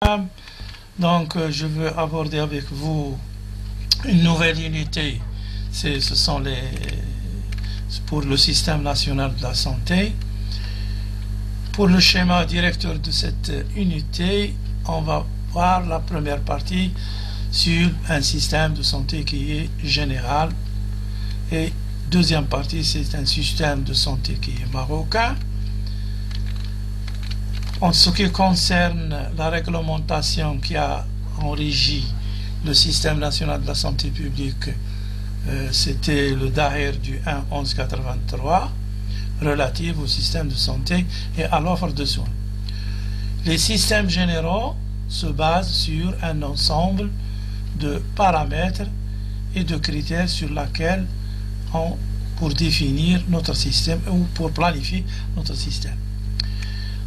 programme. Donc, je veux aborder avec vous une nouvelle unité. Ce sont pour le système national de la santé. Pour le schéma directeur de cette unité, on va voir la première partie sur un système de santé qui est général. Et deuxième partie, c'est un système de santé qui est marocain. En ce qui concerne la réglementation qui a enrichi le système national de la santé publique, c'était le DAER du 1-11-83 relatif au système de santé et à l'offre de soins. Les systèmes généraux se basent sur un ensemble de paramètres et de critères sur lesquels pour définir notre système ou pour planifier notre système.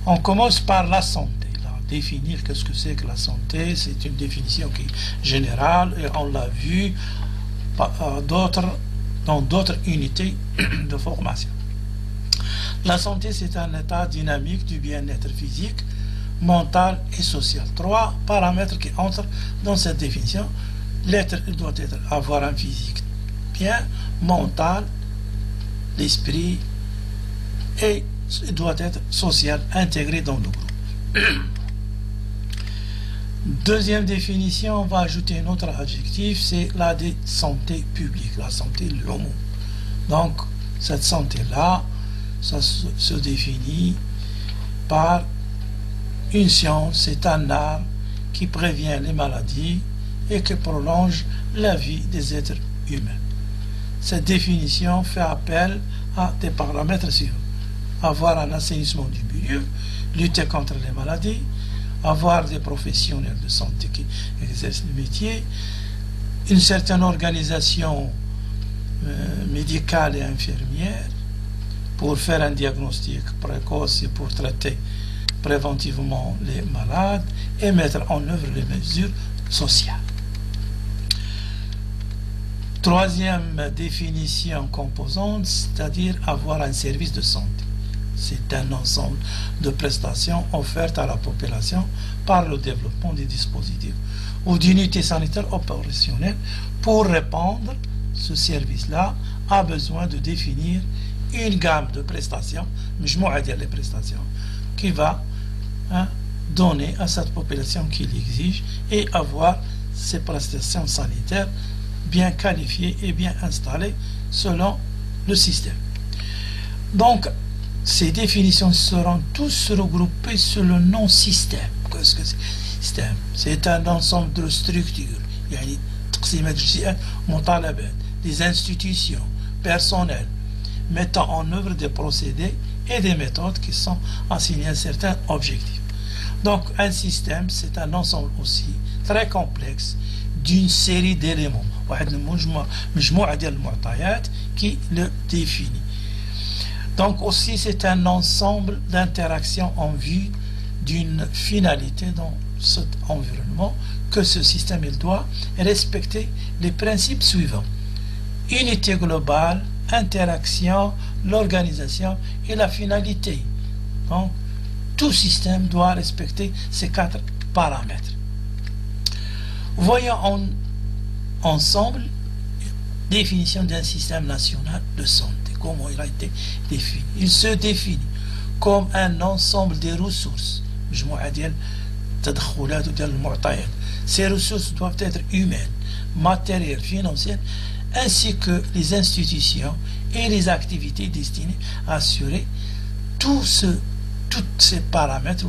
On commence par la santé. Définir qu'est-ce que c'est que la santé, c'est une définition qui est générale et on l'a vu dans d'autres unités de formation. La santé, c'est un état dynamique du bien-être physique, mental et social. Trois paramètres qui entrent dans cette définition. L'être doit avoir un physique bien, mental, l'esprit, et il doit être social, intégré dans le groupe. Deuxième définition, on va ajouter un autre adjectif, c'est la santé publique, la santé de l'homme. Donc, cette santé-là, ça se définit par une science, c'est un art qui prévient les maladies et qui prolonge la vie des êtres humains. Cette définition fait appel à des paramètres suivants. Avoir un assainissement du milieu, lutter contre les maladies, avoir des professionnels de santé qui exercent le métier, une certaine organisation médicale et infirmière pour faire un diagnostic précoce et pour traiter préventivement les malades et mettre en œuvre les mesures sociales. Troisième définition composante, c'est-à-dire avoir un service de santé. C'est un ensemble de prestations offertes à la population par le développement des dispositifs ou d'unités sanitaires opérationnelles. Pour répondre, ce service-là a besoin de définir une gamme de prestations, les prestations, qui va donner à cette population qui l'exige et avoir ces prestations sanitaires bien qualifiées et bien installées selon le système. Donc, ces définitions seront tous regroupées sous le nom système. Qu'est-ce que c'est? Système, c'est un ensemble de structures, des institutions, personnels, mettant en œuvre des procédés et des méthodes qui sont assignés à certains objectifs. Donc, un système, c'est un ensemble aussi très complexe d'une série d'éléments qui le définit. Donc aussi, c'est un ensemble d'interactions en vue d'une finalité dans cet environnement que ce système il doit respecter les principes suivants. Unité globale, interaction, l'organisation et la finalité. Donc, tout système doit respecter ces quatre paramètres. Voyons ensemble définition d'un système national de santé. Comment il a été défini? Il se définit comme un ensemble de ressources. Ces ressources doivent être humaines, matérielles, financières, ainsi que les institutions et les activités destinées à assurer tous ces paramètres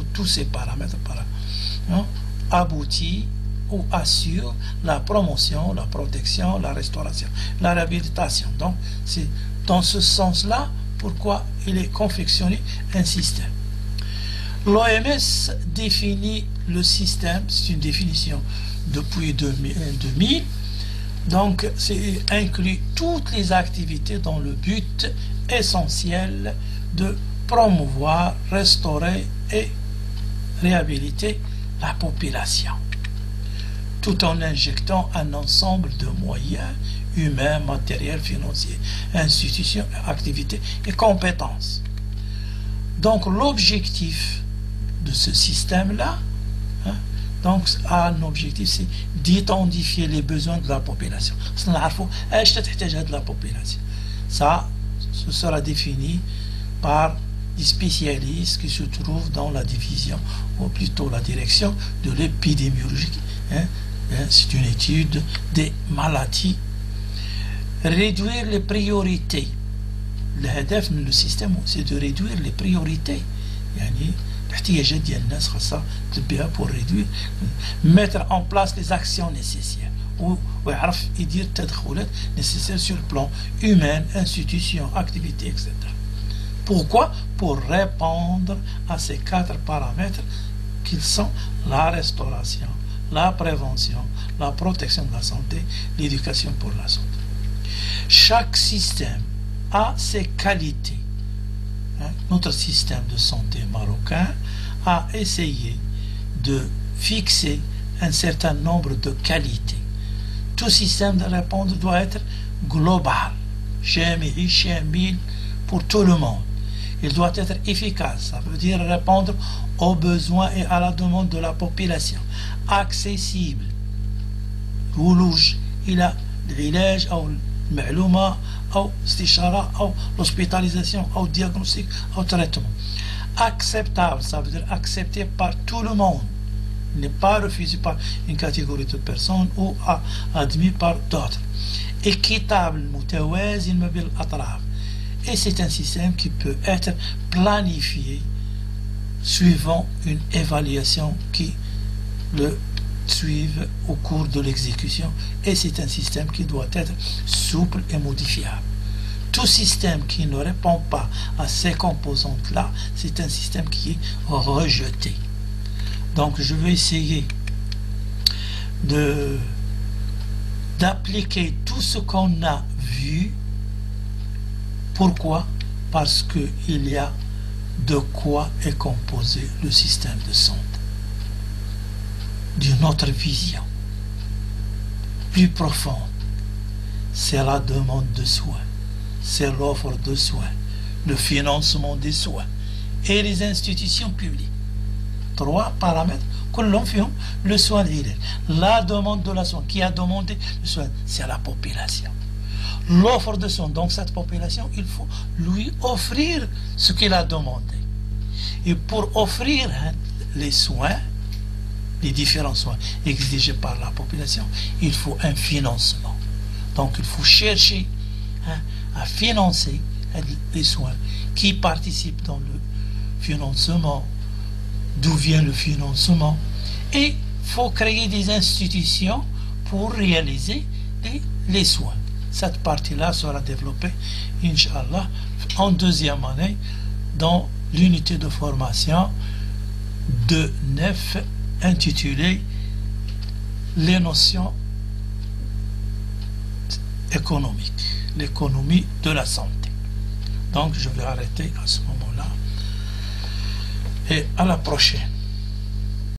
aboutit ou assure la promotion, la protection, la restauration, la réhabilitation. Donc, c'est dans ce sens-là pourquoi il est confectionné un système. L'OMS définit le système, c'est une définition depuis 2000, donc c'est inclut toutes les activités dans le but essentiel de promouvoir, restaurer et réhabiliter la population, tout en injectant un ensemble de moyens humains, matériels, financiers, institutions, activités et compétences. Donc l'objectif de ce système-là, Donc, un objectif, c'est d'identifier les besoins de la population. De la population. Ça, ce sera défini par des spécialistes qui se trouvent dans la division, ou plutôt la direction de l'épidémiologie. C'est une étude des maladies. Réduire les priorités. Le système, c'est de réduire les priorités. الاحتياجات ديال الناس خاصها تلبيها pour réduire, mettre en place les actions nécessaires ويعرف يدير التدخلات nécessaires sur le plan humain, institutions, activités, etc. Pourquoi? Pour répondre à ces 4 paramètres qui sont la restauration, la prévention, la protection de la santé, l'éducation pour la santé. Chaque système a ses qualités. Notre système de santé marocain a essayé de fixer un certain nombre de qualités. Tout système de réponse doit être global, pour tout le monde. Il doit être efficace, ça veut dire répondre aux besoins et à la demande de la population. Accessible. Il a l'ilage ou المعلومة أو استشارة أو l'hospitalisation أو diagnostic أو traitement. Acceptable, ça veut dire accepté par tout le monde, n'est pas refusé par une catégorie de personnes ou admis par d'autres. Équitable, متوازن ما بين الأطراف. Et c'est un système qui peut être planifié suivant une évaluation qui le suivent au cours de l'exécution, et c'est un système qui doit être souple et modifiable. Tout système qui ne répond pas à ces composantes-là, c'est un système qui est rejeté. Donc je vais essayer d'appliquer tout ce qu'on a vu. Pourquoi? Parce qu'il y a de quoi est composé le système de santé. D'une autre vision plus profonde, c'est la demande de soins, c'est l'offre de soins, le financement des soins et les institutions publiques. 3 paramètres, le soin d'hiver. La demande de la soin, qui a demandé le soin, c'est la population. L'offre de soins, donc cette population, il faut lui offrir ce qu'il a demandé. Et pour offrir les soins, les différents soins exigés par la population, il faut un financement. Donc il faut chercher à financer les soins. Qui participent dans le financement? D'où vient le financement? Et il faut créer des institutions pour réaliser les soins. Cette partie-là sera développée, Inch'Allah, en 2e année dans l'unité de formation de 9 intitulé les notions économiques, l'économie de la santé. Donc je vais arrêter à ce moment-là et à la prochaine.